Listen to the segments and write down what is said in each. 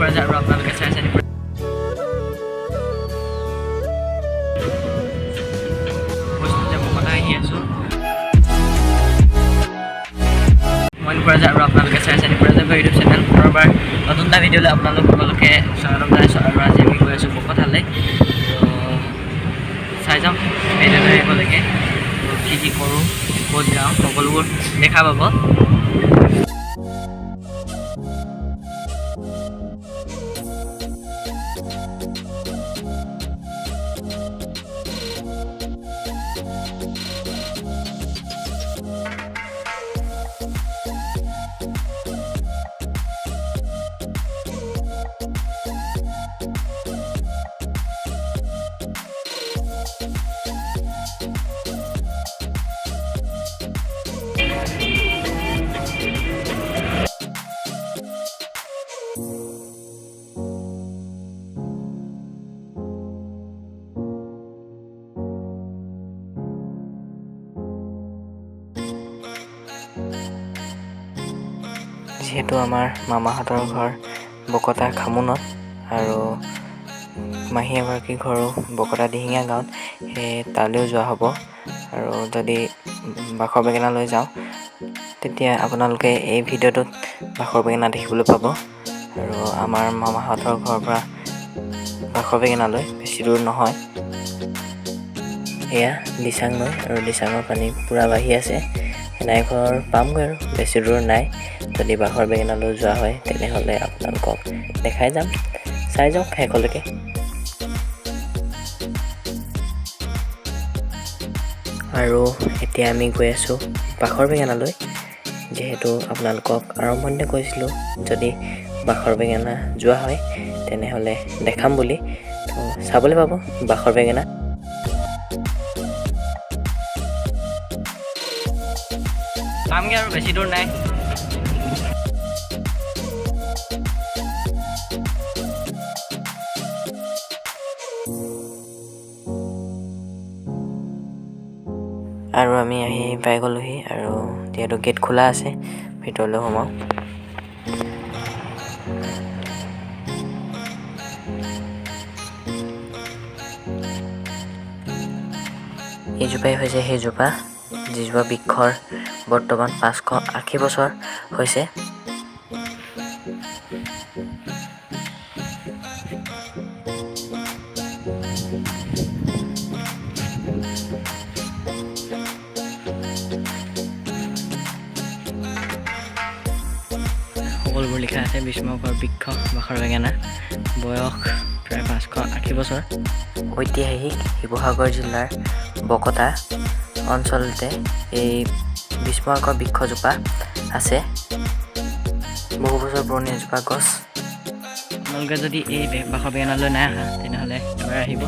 পৰা যায় আৰু আপোনালোকে চাই বকতা আহি আছোঁ আপোনালোকে চাই ইউটিউব চেনেল পুনৰবাৰ নতুন এটা ভিডিঅ'লৈ আপোনালোকে স্বাগতম জনাইছোঁ আৰু আজি আমি গৈ আছোঁ বকতালৈ চাই যাম ভিডিঅ'টো আহিবলৈকে কি কৰোঁ ক'ত যাওঁ সকলোবোৰ দেখা পাব। যিহেতু আমাৰ মামাহঁতৰ ঘৰ বকতা খামুনত আৰু মাহী এগৰাকীৰ ঘৰো বকতা দিহিঙীয়া গাঁৱত, সেয়ে তালৈও যোৱা হ'ব। আৰু যদি বাখৰ বেঙেনালৈ যাওঁ তেতিয়া আপোনালোকে এই ভিডিঅ'টোত বাখৰ বেঙেনা দেখিবলৈ পাব। আৰু আমাৰ মামাহঁতৰ ঘৰৰ পৰা বাখৰ বেঙেনালৈ বেছি দূৰ নহয়। এয়া দিচাং নৈ আৰু দিচাঙৰ পানী পূৰা বাঢ়ি আছে। এনাইঘৰ পামগৈ আৰু বেছি দূৰ নাই। যদি বাখৰ বেঙেনালৈ যোৱা হয় তেনেহ'লে আপোনালোকক দেখাই যাম, চাই যাওক শেষলৈকে। আৰু এতিয়া আমি গৈ আছোঁ বাখৰ বেঙেনালৈ। যিহেতু আপোনালোকক আৰম্ভণিতে কৈছিলোঁ যদি বাখৰ বেঙেনা যোৱা হয় তেনেহ'লে দেখাম বুলি, তো চাবলৈ পাব বাখৰ বেঙেনা। পামগৈ আৰু বেছি দূৰ নাই। আৰু আমি আহি পাই গ'লোহি আৰু যিহেতু গেট খোলা আছে ভিতৰলৈ সোমাওঁ। এইজোপাই হৈছে সেইজোপা যিজোপা বৃক্ষৰ বৰ্তমান 580 বছৰ হৈছে। সকলোবোৰ লিখা আছে বিস্ময়কৰ বৃক্ষ বাখৰ বেঙেনা, বয়স প্ৰায় 580 বছৰ। ঐতিহাসিক শিৱসাগৰ জিলাৰ বকতা অঞ্চলতে এই বিস্ময়কৰ বৃক্ষজোপা আছে। বহু বছৰ পুৰণি এজোপা গছ। আপোনালোকে যদি এই বাখৰ বেঙেনালৈ নাই অহা তেনেহ'লে এবাৰ আহিব।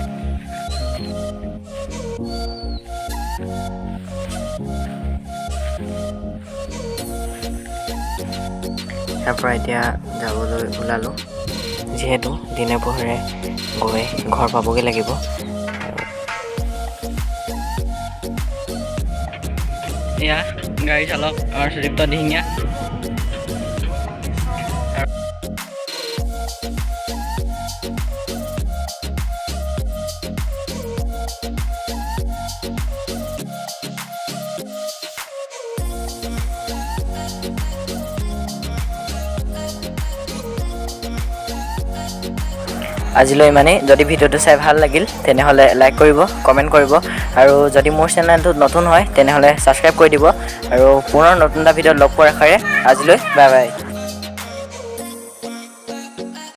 ইয়াৰ পৰা এতিয়া যাবলৈ ওলালোঁ, যিহেতু দিনে পোহৰে গৈ ঘৰ পাবগৈ লাগিব। এয়া গাড়ী চালক আমাৰ সুদীপ্ত দিহিঙীয়া। আজিলৈ ইমানেই। যদি ভিডিঅ'টো চাই ভাল লাগিল তেনেহ'লে লাইক কৰিব, কমেণ্ট কৰিব আৰু যদি মোৰ চেনেলটো নতুন হয় তেনেহ'লে ছাবস্ক্ৰাইব কৰি দিব। আৰু পুনৰ নতুন এটা ভিডিঅ'ত লগ পোৱাৰ আশাৰে আজিলৈ বাই বাই।